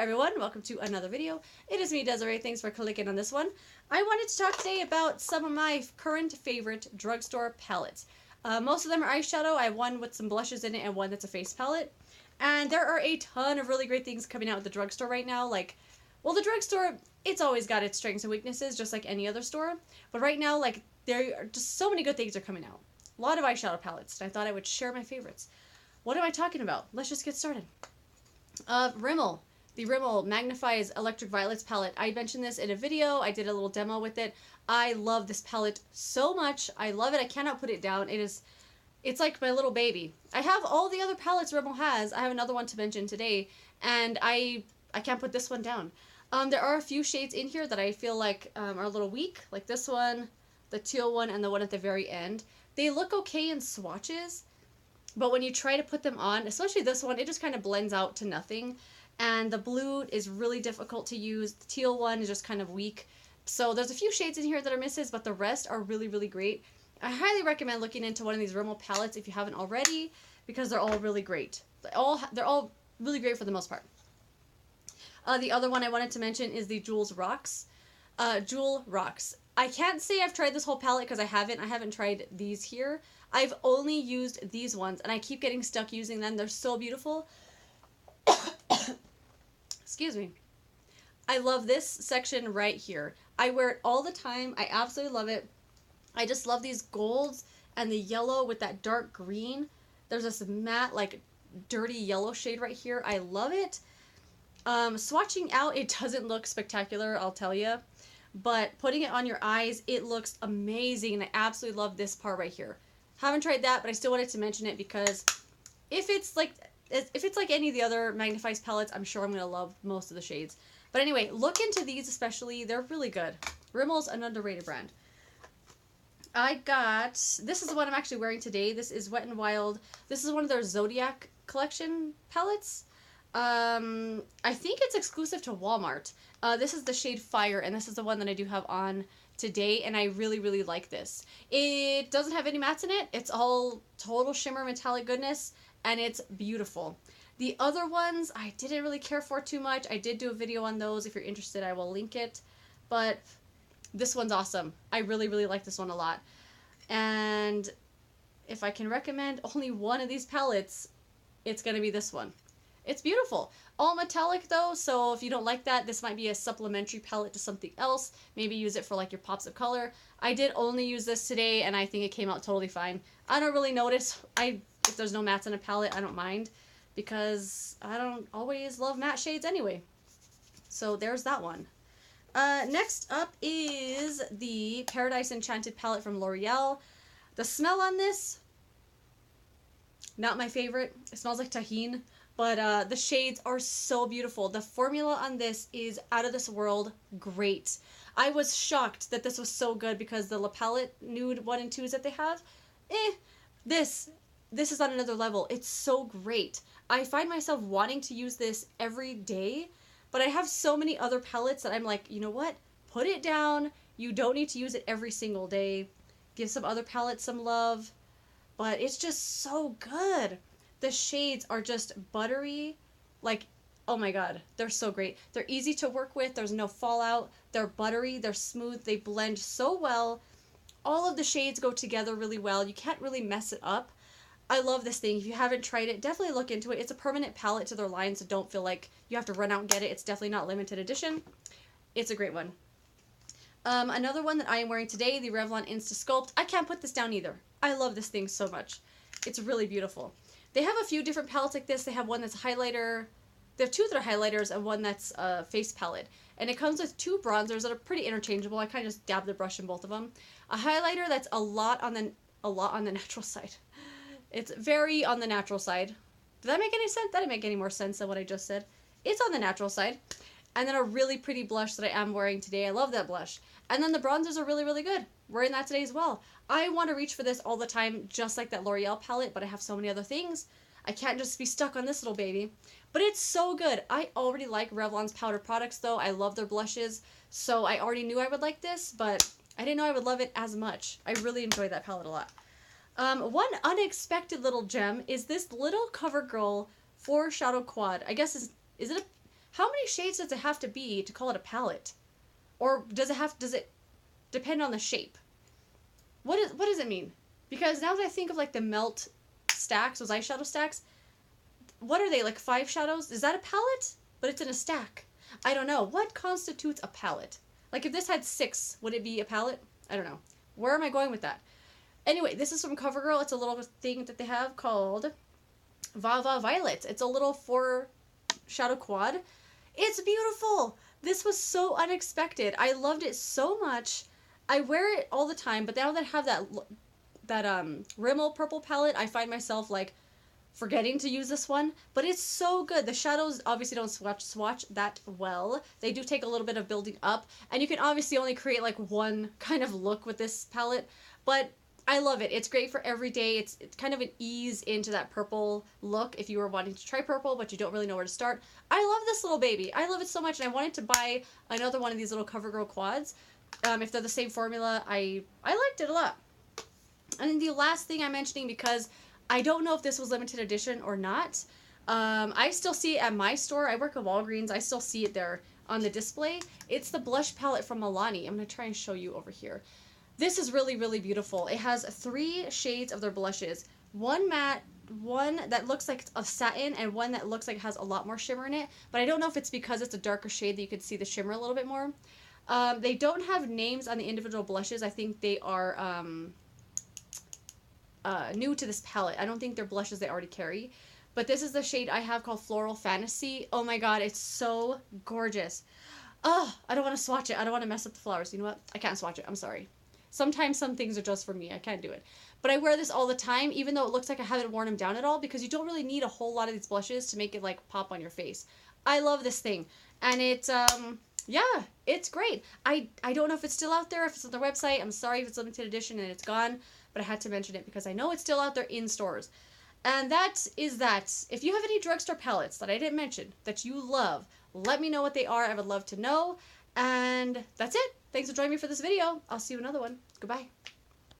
everyone, welcome to another video. It is me, Desiree. Thanks for clicking on this one. I wanted to talk today about some of my current favorite drugstore palettes. Most of them are eyeshadow. I have one with some blushes in it and one that's a face palette. And there are a ton of really great things coming out at the drugstore right now. The drugstore, it's always got its strengths and weaknesses, just like any other store. But right now, there are just so many good things are coming out. A lot of eyeshadow palettes, and I thought I would share my favorites. What am I talking about? Let's just get started. Rimmel. The Rimmel Magnif'eyes Electric Violets palette. I mentioned this in a video. I did a little demo with it. I love this palette so much. I love it. I cannot put it down. It's like my little baby. I have all the other palettes Rimmel has. I have another one to mention today, and I can't put this one down. There are a few shades in here that I feel like are a little weak, like this one, the teal one, and the one at the very end. They look okay in swatches, but when you try to put them on, especially this one, it just kind of blends out to nothing. And the blue is really difficult to use. The teal one is just kind of weak. So there's a few shades in here that are misses, but the rest are really, really great. I highly recommend looking into one of these Rimmel palettes if you haven't already, because they're all really great. They're all really great for the most part. The other one I wanted to mention is the Jewel Rocks. Jewel Rocks. I can't say I've tried this whole palette because I haven't tried these here. I've only used these ones, and I keep getting stuck using them. They're so beautiful. Excuse me. I love this section right here. I wear it all the time. I absolutely love it. I just love these golds and the yellow with that dark green. There's this matte, dirty yellow shade right here. I love it. Swatching out, it doesn't look spectacular, I'll tell you. But putting it on your eyes, it looks amazing. And I absolutely love this part right here. Haven't tried that, but I still wanted to mention it because if it's like any of the other Magnif'eyes palettes, I'm sure I'm going to love most of the shades. But anyway, look into these especially. They're really good. Rimmel's an underrated brand. This is the one I'm actually wearing today. This is Wet n Wild. This is one of their Zodiac collection palettes. I think it's exclusive to Walmart. This is the shade Fire, and this is the one that I do have on today, and I really, really like this. It doesn't have any mattes in it. It's all total shimmer metallic goodness, and it's beautiful. The other ones I didn't really care for too much. I did do a video on those. If you're interested, I will link it. But this one's awesome. I really, really like this one a lot. And if I can recommend only one of these palettes, it's going to be this one. It's beautiful. All metallic though, so if you don't like that, this might be a supplementary palette to something else. Maybe use it for your pops of color. I did only use this today, and I think it came out totally fine. I don't really notice. If there's no mattes in a palette, I don't mind, because I don't always love matte shades anyway. So there's that one. Next up is the Paradise Enchanted palette from L'Oreal. The smell on this, not my favorite. It smells like tahini. But the shades are so beautiful. The formula on this is out of this world great. I was shocked that this was so good because the La Palette Nude 1 and 2s that they have, this is on another level. It's so great. I find myself wanting to use this every day, but I have so many other palettes that I'm like, you know what? Put it down. You don't need to use it every single day. Give some other palettes some love. But it's just so good. The shades are just buttery, oh my god, they're so great. They're easy to work with, there's no fallout, they're buttery, they're smooth, they blend so well. All of the shades go together really well, you can't really mess it up. I love this thing. If you haven't tried it, definitely look into it. It's a permanent palette to their line, so don't feel like you have to run out and get it. It's definitely not limited edition. It's a great one. Another one that I am wearing today, the Revlon instasculpt. I can't put this down either. I love this thing so much. It's really beautiful. They have a few different palettes like this. They have one that's a highlighter. They have two that are highlighters and one that's a face palette. And it comes with two bronzers that are pretty interchangeable. I kind of just dab the brush in both of them. A highlighter that's a lot on the natural side. It's very on the natural side. Did that make any sense? That didn't make any more sense than what I just said. It's on the natural side. And then a really pretty blush that I am wearing today. I love that blush. And then the bronzers are really, really good. Wearing that today as well. I want to reach for this all the time, just like that L'Oreal palette, but I have so many other things. I can't just be stuck on this little baby. But it's so good. I already like Revlon's powder products, though. I love their blushes, so I already knew I would like this, but I didn't know I would love it as much. I really enjoy that palette a lot. One unexpected little gem is this little Covergirl foreshadow quad. I guess is it a How many shades does it have to be to call it a palette? Or does it depend on the shape? What does it mean? Because now that I think of like the melt stacks, those eyeshadow stacks, what are they, like 5 shadows? Is that a palette? But it's in a stack. I don't know. What constitutes a palette? Like if this had 6, would it be a palette? I don't know. Where am I going with that? Anyway, this is from Covergirl. It's a little thing that they have called Vava Violet. It's a little 4 shadow quad. It's beautiful. This was so unexpected. I loved it so much. I wear it all the time, but now that I have that Rimmel purple palette, I find myself like forgetting to use this one, but it's so good. The shadows obviously don't swatch that well. They do take a little bit of building up, and you can obviously only create like one kind of look with this palette, but I love it. It's great for every day. It's kind of an ease into that purple look if you were wanting to try purple, but you don't really know where to start. I love this little baby. I love it so much, and I wanted to buy another one of these little CoverGirl quads. If they're the same formula, I liked it a lot. And then the last thing I'm mentioning, because I don't know if this was limited edition or not, I still see it at my store. I work at Walgreens. I still see it there on the display. It's the blush palette from Milani. I'm going to try and show you over here. This is really, really beautiful. It has 3 shades of their blushes. One matte, one that looks like a satin, and one that looks like it has a lot more shimmer in it. But I don't know if it's because it's a darker shade that you can see the shimmer a little bit more. They don't have names on the individual blushes. I think they are new to this palette. I don't think they're blushes they already carry. But this is the shade I have called Floral Fantasy. Oh my god, it's so gorgeous. Oh, I don't want to swatch it. I don't want to mess up the flowers. You know what? I can't swatch it. I'm sorry. Sometimes some things are just for me. I can't do it. But I wear this all the time, even though it looks like I haven't worn them down at all, because you don't really need a whole lot of these blushes to make it like pop on your face. I love this thing. And it's, yeah, it's great. I don't know if it's still out there, if it's on their website. I'm sorry if it's limited edition and it's gone, but I had to mention it because I know it's still out there in stores. And that is that. If you have any drugstore palettes that I didn't mention that you love, let me know what they are. I would love to know. And that's it. Thanks for joining me for this video. I'll see you in another one. Goodbye.